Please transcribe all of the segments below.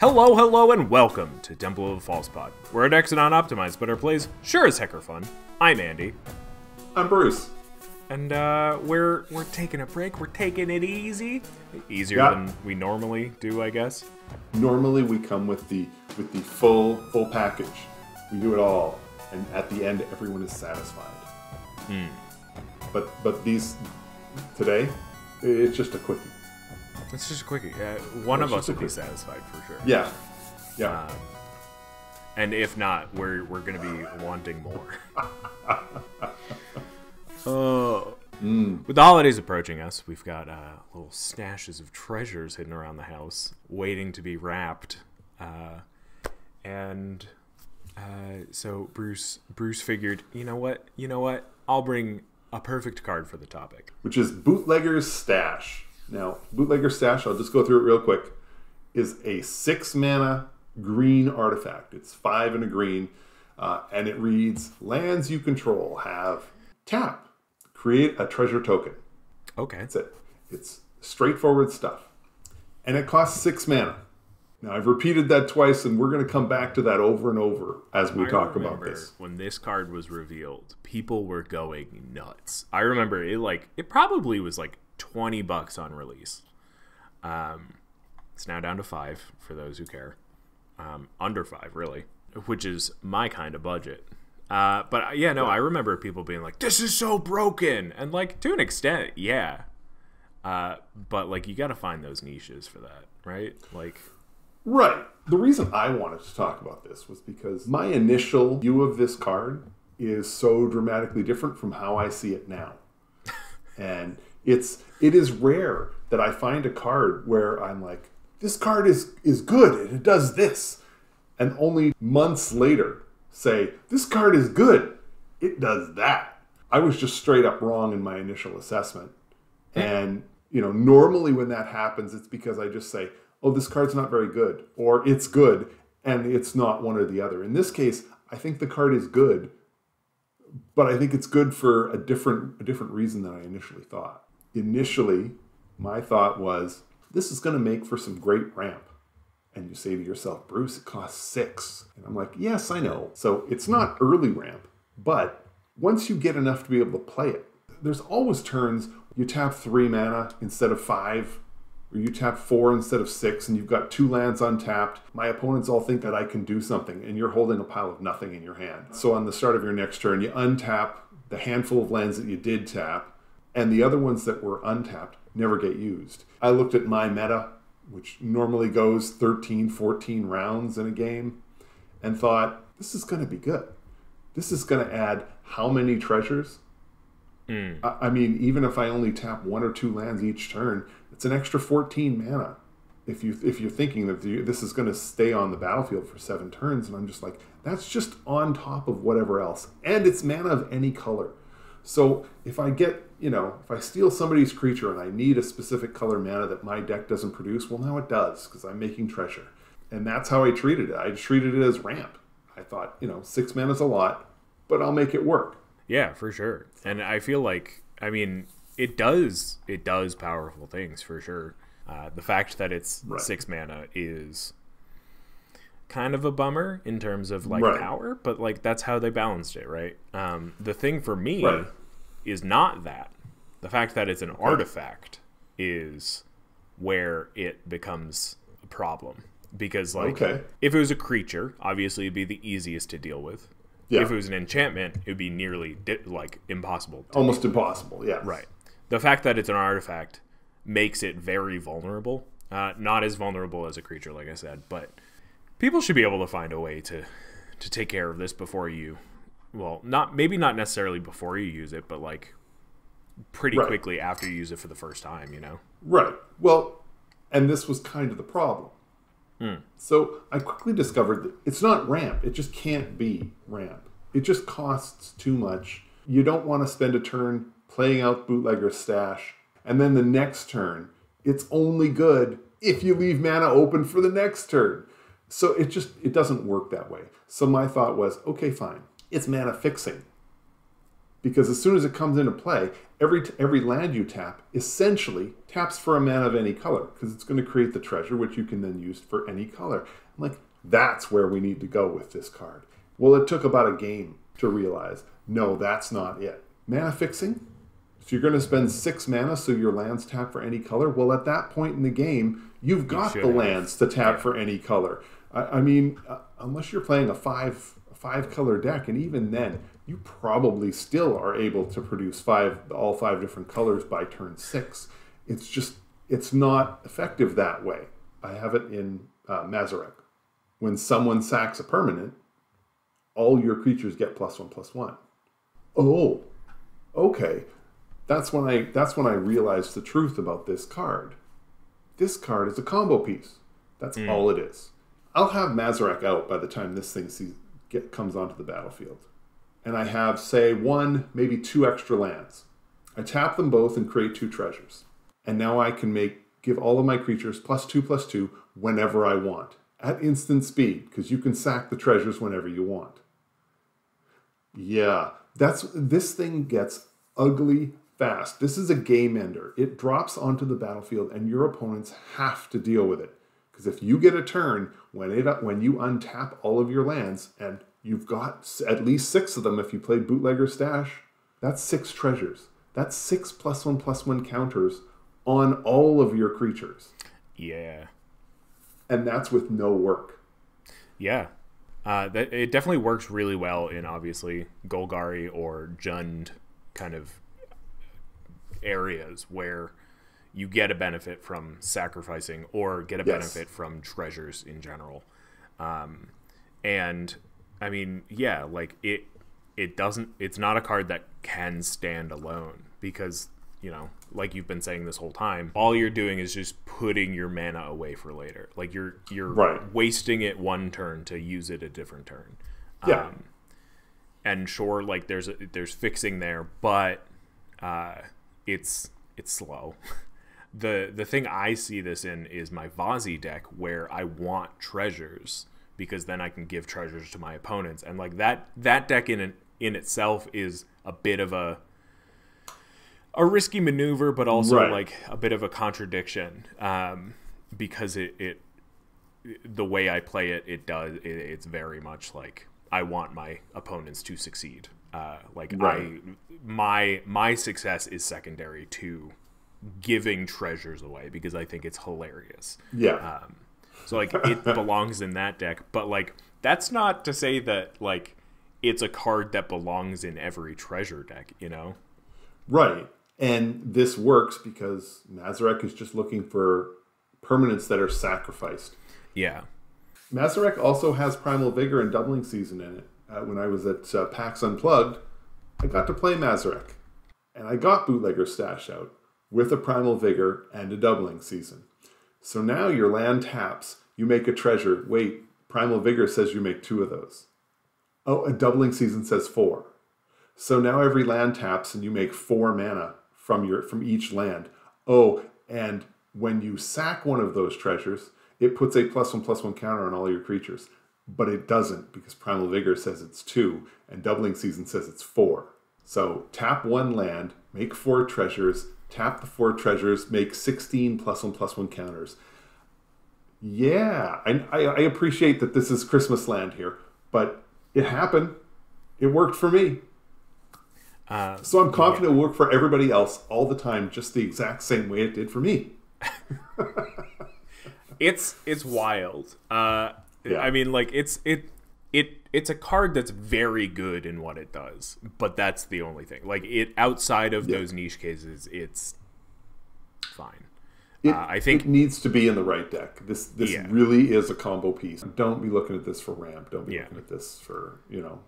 Hello, hello, and welcome to Temple of the False Pod, where our decks are not optimized, but our plays sure as heck are fun. I'm Andy. I'm Bruce. And we're taking a break. We're taking it easy. Easier than we normally do, I guess. Normally we come with the full package. We do it all, and at the end everyone is satisfied. But these today, it's just a quickie. It's just a quickie. One of us will be satisfied for sure. Yeah. And if not, we're gonna be wanting more. With the holidays approaching us, we've got little stashes of treasures hidden around the house, waiting to be wrapped. So Bruce figured, you know what? I'll bring a perfect card for the topic, which is Bootleggers Stash. Now, Bootlegger's Stash, I'll just go through it real quick, is a 6-mana green artifact. It's 5 and a green, and it reads, lands you control have tap. Create a treasure token. Okay. That's it. It's straightforward stuff. And it costs 6 mana. Now, I've repeated that twice, and we're going to come back to that over and over as we talk about this. When this card was revealed, people were going nuts. I remember it probably was like $20 on release. It's now down to 5 for those who care. Under 5, really, which is my kind of budget. But yeah, no, I remember people being like, this is so broken. And like, to an extent, yeah. But like, you got to find those niches for that, right? Right. The reason I wanted to talk about this was because my initial view of this card is so dramatically different from how I see it now. And it is rare that I find a card where I'm like, this card is good and it does this. And only months later say, this card is good, it does that. I was just straight up wrong in my initial assessment. And, normally when that happens, it's because I just say, oh, this card's not very good, or it's good, and it's not one or the other. In this case, I think the card is good, but I think it's good for a different reason than I initially thought. Initially, my thought was, this is going to make for some great ramp. And you say to yourself, Bruce, it costs 6. And I'm like, yes, I know. So it's not early ramp, but once you get enough to be able to play it, there's always turns you tap 3 mana instead of 5, or you tap 4 instead of 6, and you've got 2 lands untapped. My opponents all think that I can do something, and you're holding a pile of nothing in your hand. So on the start of your next turn, you untap the handful of lands that you did tap, and the other ones that were untapped never get used. I looked at my meta, which normally goes 13, 14 rounds in a game, and thought, this is going to be good. This is going to add how many treasures? I mean, even if I only tap 1 or 2 lands each turn, it's an extra 14 mana. If you're thinking that this is going to stay on the battlefield for 7 turns, and I'm just like, that's just on top of whatever else. And it's mana of any color. So if I get, if I steal somebody's creature and I need a specific color mana that my deck doesn't produce, well, now it does, because I'm making treasure. And that's how I treated it. I treated it as ramp. I thought, 6 mana is a lot, but I'll make it work. Yeah, for sure. And I feel like, it does powerful things for sure. The fact that it's 6 mana is kind of a bummer in terms of power, but that's how they balanced it, right? The thing for me is not that. The fact that it's an artifact is where it becomes a problem. Because if it was a creature, obviously it'd be the easiest to deal with. Yeah. If it was an enchantment, it would be nearly impossible. Almost impossible, yeah. Right. The fact that it's an artifact makes it very vulnerable. Not as vulnerable as a creature, like I said, but people should be able to find a way to take care of this before you, maybe not necessarily before you use it, but pretty quickly after you use it for the first time, Right. Well, and this was kind of the problem. So I quickly discovered that it's not ramp. It just can't be ramp. It just costs too much. You don't want to spend a turn playing out Bootlegger's Stash, and then the next turn, it's only good if you leave mana open for the next turn. So it doesn't work that way. So my thought was, okay, fine. It's mana fixing. Because as soon as it comes into play, every land you tap essentially taps for a mana of any color, because it's going to create the treasure, which you can then use for any color. I'm like, that's where we need to go with this card. Well, it took about a game to realize, no, that's not it. Mana fixing? So you're going to spend 6 mana so your lands tap for any color? Well, at that point in the game, you've got the lands to tap for any color. I mean, unless you're playing a five color deck, and even then, you probably still are able to produce all 5 different colors by turn 6. It's not effective that way. I have it in Mazarek. When someone sacks a permanent, all your creatures get +1/+1. Oh, okay. That's when I realized the truth about this card. This card is a combo piece. That's all it is. I'll have Mazarek out by the time this thing comes onto the battlefield. And I have, say, 1, maybe 2 extra lands. I tap them both and create 2 treasures. And now I can give all of my creatures +2/+2 whenever I want. At instant speed, because you can sack the treasures whenever you want. Yeah, this thing gets ugly fast. This is a game ender. It drops onto the battlefield and your opponents have to deal with it. Because if you get a turn when you untap all of your lands, and you've got at least 6 of them if you played Bootlegger's Stash, that's 6 treasures. That's 6 +1/+1 counters on all of your creatures. Yeah. And that's with no work. Yeah. It definitely works really well in, obviously, Golgari or Jund kind of areas where you get a benefit from sacrificing or get a benefit from treasures in general. And I mean, yeah, like it's not a card that can stand alone, because, you know, like you've been saying this whole time, all you're doing is just putting your mana away for later. Like you're wasting it one turn to use it a different turn. Yeah. And sure, like there's fixing there, but it's slow. The thing I see this in is my Vazi deck, where I want treasures, because then I can give treasures to my opponents, and like that deck in itself is a bit of a risky maneuver, but also like a bit of a contradiction, because the way I play it's very much like I want my opponents to succeed. My success is secondary to giving treasures away, because I think it's hilarious. Yeah. So like it belongs in that deck, but like that's not to say that like it's a card that belongs in every treasure deck, you know? Right. And this works because Mazarek is just looking for permanents that are sacrificed. Yeah. Mazarek also has Primal Vigor and Doubling Season in it. When I was at PAX Unplugged, I got to play Mazarek. And I got Bootlegger Stash out with a Primal Vigor and a Doubling Season. So now your land taps, you make a treasure. Wait, Primal Vigor says you make 2 of those. Oh, a Doubling Season says 4. So now every land taps and you make 4 mana from each land. Oh, and when you sack one of those treasures, it puts a +1/+1 counter on all your creatures. But it doesn't, because Primal Vigor says it's 2 and Doubling Season says it's 4. So tap 1 land, make 4 treasures, tap the 4 treasures, make 16 +1/+1 counters. Yeah, I appreciate that this is Christmas land here, but it happened. It worked for me. So I'm confident it will work for everybody else all the time, just the exact same way it did for me. It's wild. I mean, like it's a card that's very good in what it does, but that's the only thing. Like outside of those niche cases, it's fine. I think it needs to be in the right deck. This really is a combo piece. Don't be looking at this for ramp. Don't be looking at this for,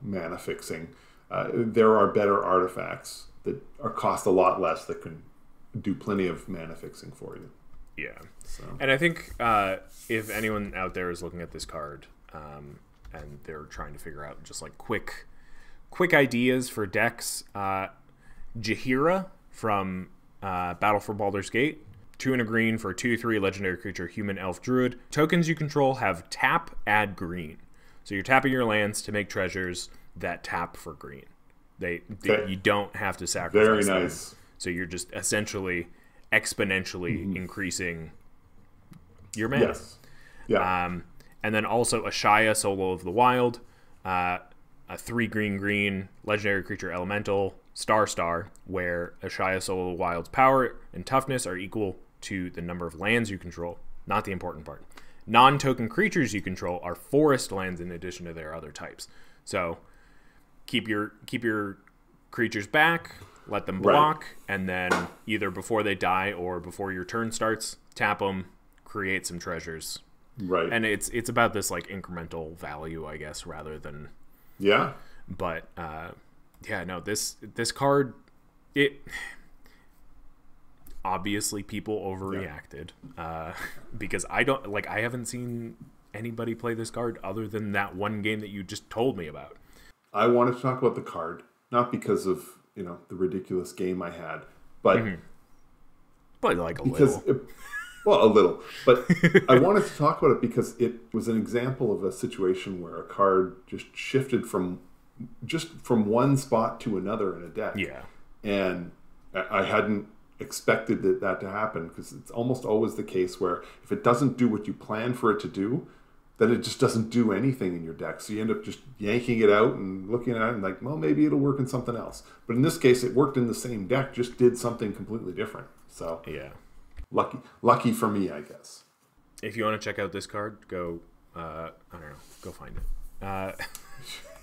mana fixing. There are better artifacts that cost a lot less that can do plenty of mana fixing for you. Yeah. So. And I think if anyone out there is looking at this card and they're trying to figure out just like quick ideas for decks, Jaheira from Battle for Baldur's Gate, 2 and a green for a 2/3 legendary creature, human elf druid. Tokens you control have tap, add green. So you're tapping your lands to make treasures that tap for green. You don't have to sacrifice. Very nice. Them. So you're just essentially exponentially increasing your mana. Yes. Yeah. And then also Ashaya, Soul of the Wild, a 3/3 legendary creature elemental, star, where Ashaya, Soul of the Wild's power and toughness are equal to the number of lands you control. Not the important part. Non-token creatures you control are forest lands in addition to their other types. So keep your creatures back, let them block, and then either before they die or before your turn starts, tap them, create some treasures. Right. And it's about this like incremental value, I guess, rather than But this card, it obviously people overreacted because I haven't seen anybody play this card other than that one game that you just told me about. I wanted to talk about the card, not because of the ridiculous game I had, but like a little. A little. But I wanted to talk about it because it was an example of a situation where a card just shifted from one spot to another in a deck. Yeah. And I hadn't expected that to happen, because it's almost always the case where if it doesn't do what you plan for it to do, then it just doesn't do anything in your deck. So you end up just yanking it out and looking at it and like, well, maybe it'll work in something else. But in this case, it worked in the same deck, just did something completely different. So yeah. Lucky for me, I guess. If you want to check out this card, go, I don't know, go find it.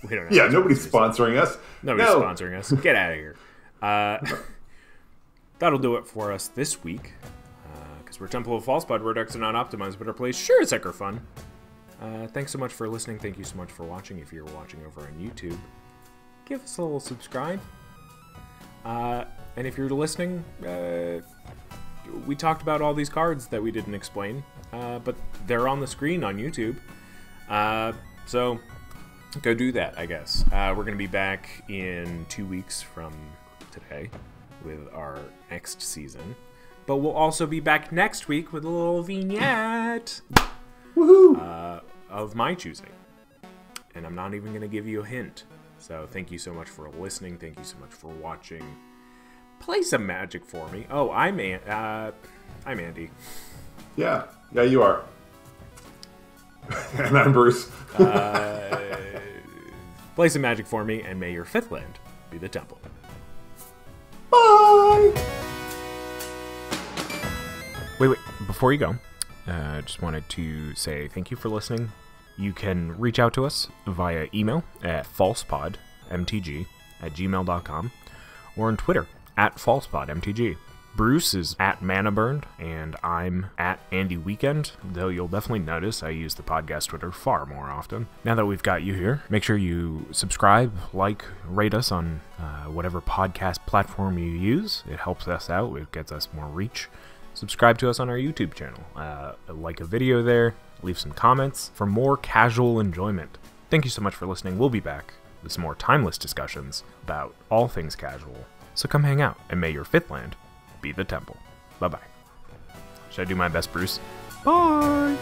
We don't know. Yeah, nobody's sponsoring us. Nobody's sponsoring us. Get out of here. That'll do it for us this week. Because we're Temple of False Pod, where decks are not optimized, but our plays sure as heck are fun. Thanks so much for listening. Thank you so much for watching. If you're watching over on YouTube, give us a little subscribe. And if you're listening, we talked about all these cards that we didn't explain, but they're on the screen on YouTube. So go do that, I guess. We're going to be back in 2 weeks from today with our next season. But we'll also be back next week with a little vignette of my choosing. And I'm not even going to give you a hint. So thank you so much for listening. Thank you so much for watching. Play some Magic for me. Oh, I'm Andy. Yeah, you are. And I'm Bruce. Play some Magic for me, and may your 5th land be the Temple. Bye! Wait. Before you go, just wanted to say thank you for listening. You can reach out to us via email at falsepodmtg@gmail.com or on Twitter @falsepodmtg. Bruce is @manaburned, and I'm @AndyWeekend, though you'll definitely notice I use the podcast Twitter far more often. Now that we've got you here, make sure you subscribe, rate us on whatever podcast platform you use. It helps us out. It gets us more reach. Subscribe to us on our YouTube channel. Like a video there. Leave some comments for more casual enjoyment. Thank you so much for listening. We'll be back with some more timeless discussions about all things casual. So come hang out, and may your 5th land be the Temple. Bye-bye. Should I do my best, Bruce? Bye!